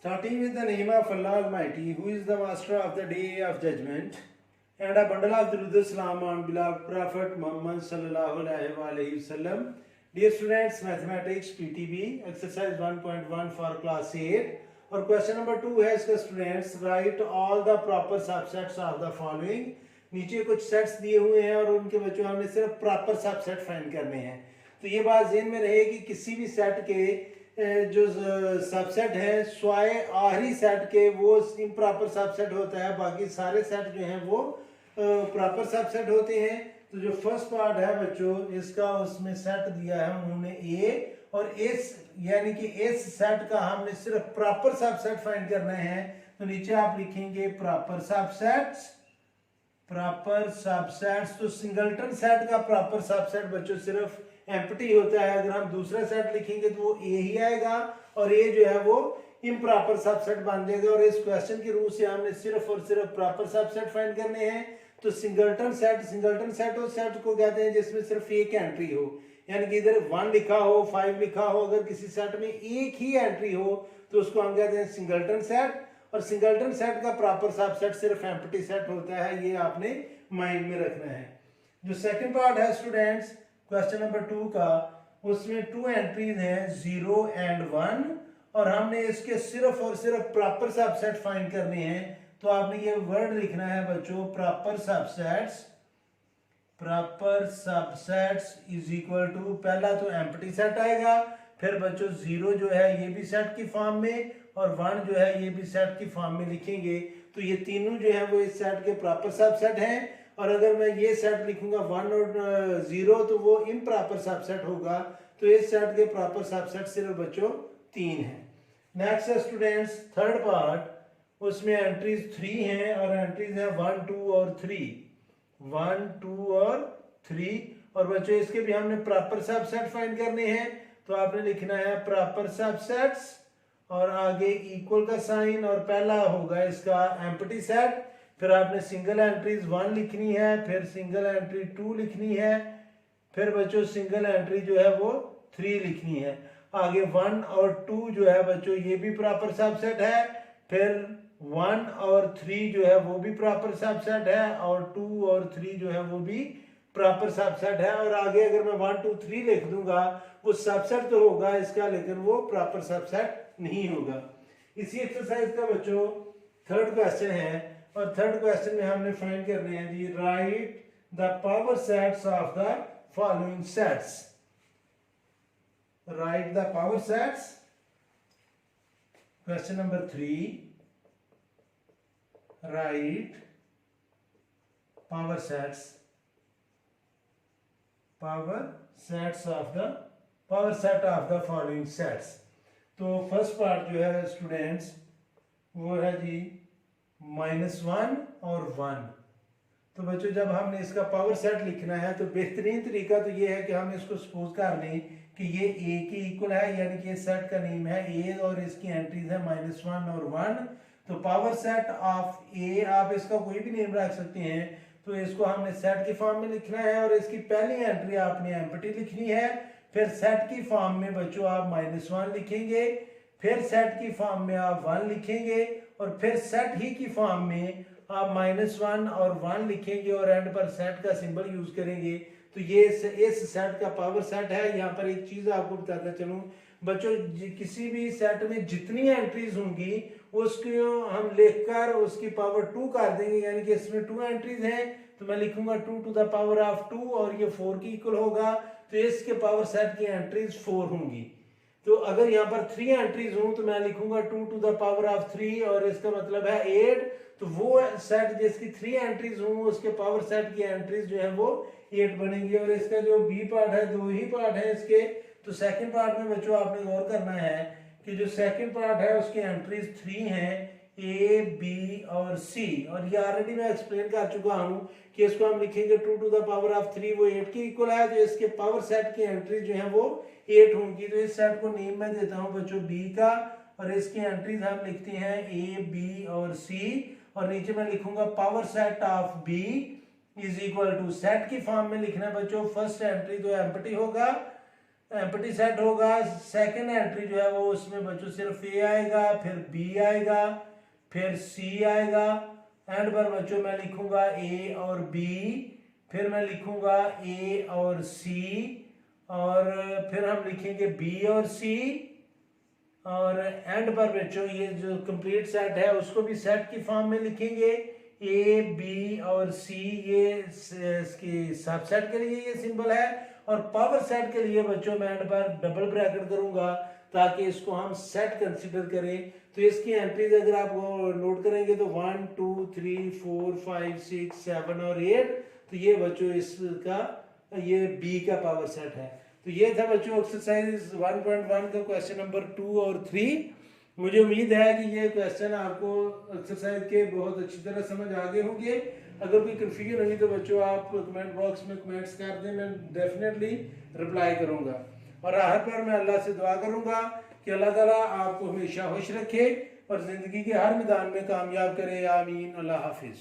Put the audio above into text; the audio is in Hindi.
Starting with the name of Allah Almighty, who is the master of the day of judgment, and a bundle of Durud Salam on beloved Prophet Muhammad sallallahu alaihi wasallam. Dear students, mathematics PTB exercise 1.1 for class 8. और क्वेश्चन नंबर 2 है इसका students, right all the proper subsets of the following. नीचे कुछ सेट्स दिए हुए हैं और उनके बच्चों हमने सिर्फ प्रॉपर सबसेट फाइंड करने हैं. तो ये बात ज़हन में रहे कि किसी भी सेट के जो सबसेट है स्वाय आखिरी सेट के वो इम्प्रॉपर सबसेट होता है, बाकी सारे सेट जो हैं वो प्रॉपर सबसेट होते हैं. तो जो फर्स्ट पार्ट है बच्चों इसका, उसमें सेट दिया है उन्होंने ए और इस यानी कि इस सेट का हमने सिर्फ प्रॉपर सबसेट फाइंड करना है. तो नीचे आप लिखेंगे प्रॉपर सबसेट्स. तो सिंगलटन सेट का प्रॉपर सबसेट बच्चों सिर्फ एम्प्टी होता है. अगर हम दूसरा सेट लिखेंगे तो वो ए ही आएगा और ए जो है वो इम्प्रॉपर सबसेट बन जाएगा. और इस क्वेश्चन की रूल से हमने सिर्फ और सिर्फ प्रॉपर सबसेट फाइंड करने हैं. तो सिंगलटन सेट उस सेट को कहते हैं जिसमें सिर्फ एक एंट्री हो, यानी कि इधर 1 लिखा हो 5 लिखा हो, अगर किसी सेट में एक ही एंट्री हो तो उसको हम कहते हैं सिंगलटन सेट. और सिंगलटन सेट का प्रॉपर सबसेट सिर्फ एम्प्टी सेट होता है, ये आपने माइंड में रखना है. जो सेकंड पार्ट है स्टूडेंट्स क्वेश्चन नंबर 2 का, उसमें 2 एंट्रीज हैं 0 एंड 1 और हमने इसके सिर्फ और सिर्फ प्रॉपर सबसेट फाइंड करने हैं. तो आपने ये वर्ड लिखना है बच्चों proper subsets is equal to, पहला तो एम्प्टी सेट आएगा, फिर बच्चों 0 जो है ये भी सेट की फॉर्म में और 1 जो है ये भी सेट की फॉर्म में लिखेंगे. तो ये तीनों जो है वो इस सेट के प्रॉपर सबसेट हैं. और अगर मैं ये सेट लिखूंगा 1 और 0 तो वो इम्प्रॉपर सबसेट होगा. तो इस सेट के प्रॉपर सबसेट सिर्फ बच्चों 3 हैं. नेक्स्ट है स्टूडेंट्स थर्ड पार्ट, उसमें एंट्रीज 3 हैं और एंट्रीज हैं 1, 2 और 3. 1, 2 और 3 और बच्चों इसके भी हमने प्रॉपर सबसेट फाइंड करने हैं. तो आपने लिखना है प्रॉपर सबसेट्स और आगे इक्वल का साइन और पहला होगा इसका एम्प्टी सेट. फिर आपने सिंगल एंट्रीज 1 लिखनी है, फिर सिंगल एंट्री 2 लिखनी है, फिर बच्चों सिंगल एंट्री जो है वो 3 लिखनी है. आगे 1 और 2 जो है बच्चों ये भी प्रॉपर सबसेट है, फिर 1 और 3 जो है वो भी प्रॉपर सबसेट है और 2 और 3 जो है वो भी प्रॉपर सबसेट है. और आगे अगर मैं 1, 2, 3 लिख दूंगा वो सबसेट तो होगा इसका, लेकिन वो प्रॉपर सबसेट नहीं होगा. इसी एक्सरसाइज का बच्चों थर्ड क्वेश्चन है और थर्ड क्वेश्चन में हमने फाइंड करने हैं जी, write the power sets of the following sets. Write the power sets. Question number 3, write power sets of the following sets. तो फर्स्ट पार्ट जो है स्टूडेंट्स वो है जी -1 और 1. तो बच्चों जब हमने इसका पावर सेट लिखना है तो बेहतरीन तरीका तो ये है कि हम इसको सपोज कर लें कि ये ए के इक्वल है, यानी कि इस सेट का नेम है ए और इसकी एंट्रीज है -1 और 1. तो पावर सेट ऑफ ए, आप इसका कोई भी नेम रख सकते हैं. तो इसको हमने सेट की फॉर्म में लिखना है और इसकी पहली एंट्री आपने एम्प्टी लिखनी है. फिर सेट की फॉर्म में बच्चों आप -1 लिखेंगे, फिर सेट की फॉर्म में आप 1 लिखेंगे और फिर सेट ही की फॉर्म में आप -1 और 1 लिखेंगे और एंड पर सेट का सिंबल यूज करेंगे. तो ये इस सेट का पावर सेट है. यहाँ पर एक चीज आपको बताता चलूं बच्चों, किसी भी सेट में जितनी एंट्रीज होंगी उसको हम लिखकर उसकी पावर 2 कर देंगे, यानी कि इसमें 2 एंट्रीज हैं तो मैं लिखूंगा 2 टू द पावर ऑफ 2 और ये 4 की इक्वल होगा. तो इसके पावर सेट की एंट्रीज 4 होंगी. तो अगर यहाँ पर 3 एंट्रीज हों तो मैं लिखूंगा 2 टू द पावर ऑफ 3 और इसका मतलब है 8. तो वो सेट जिसकी 3 एंट्रीज हों उसके पावर सेट की एंट्रीज जो है वो 8 बनेंगी. और इसका जो बी पार्ट है 2 ही पार्ट है इसके. तो सेकंड पार्ट में बच्चों आपने गौर करना है कि जो सेकंड पार्ट है उसकी एंट्रीज 3 हैं, ए, बी और सी. और ये ऑलरेडी मैं एक्सप्लेन कर चुका हूं कि इसको हम लिखेंगे 2 टू द पावर ऑफ 3, वो 8 की इक्वल है. तो इसके पावर सेट की एंट्रीज जो है वो 8 होंगी. तो इस सेट को नेम मैं देता हूं बच्चों बी का और इसकी एंट्रीज हम लिखते हैं ए, बी और सी. और नीचे मैं लिखूंगा power set of B is equal to, set की फॉर्म में लिखना है बच्चों फर्स्ट एंट्री तो एम्प्टी होगा, एम्प्टी सेट होगा, सेकंड एंट्री जो है वो उसमें बच्चों सिर्फ ए आएगा, फिर बी आएगा, फिर सी आएगा, एंड पर बच्चों मैं लिखूंगा ए और बी, फिर मैं लिखूंगा ए और सी, और फिर हम लिखेंगे बी और सी, और एंड पर बच्चों ये जो कंप्लीट सेट है उसको भी सेट की फॉर्म में लिखेंगे, ए बी और सी, ये इसकी सबसेट के लिए ये सिंबल है, और पावर सेट के लिए बच्चों मैं एंड पर डबल ब्रैकेट करूंगा ताकि इसको हम सेट कंसीडर करें। तो इसकी एंट्रीज अगर आप वो नोट करेंगे तो 1 2 3 4 5 6 7 और 8, तो ये बच्चों इसका ये बी का पावर सेट है। तो ये था बच्चों एक्सरसाइज 1.1 का क्वेश्चन नंबर 2 और 3। मुझे उम्मीद है कि ये क्वेश्चन आपको एक्सरसाइज के बहुत अच्छी तरह समझ आ गए होंगे। अगर कोई कंफ्यूजन हुई तो बच्चों आप कमेंट बॉक्स में कमेंट्स कर दें, मैं डेफिनेटली रिप्लाई करूंगा। और आखिर पर मैं अल्लाह से दुआ करूंगा कि अल्लाह ताला आपको हमेशा खुश रखे और जिंदगी के हर मैदान में कामयाब करे। आमीन। अल्लाह हाफिज।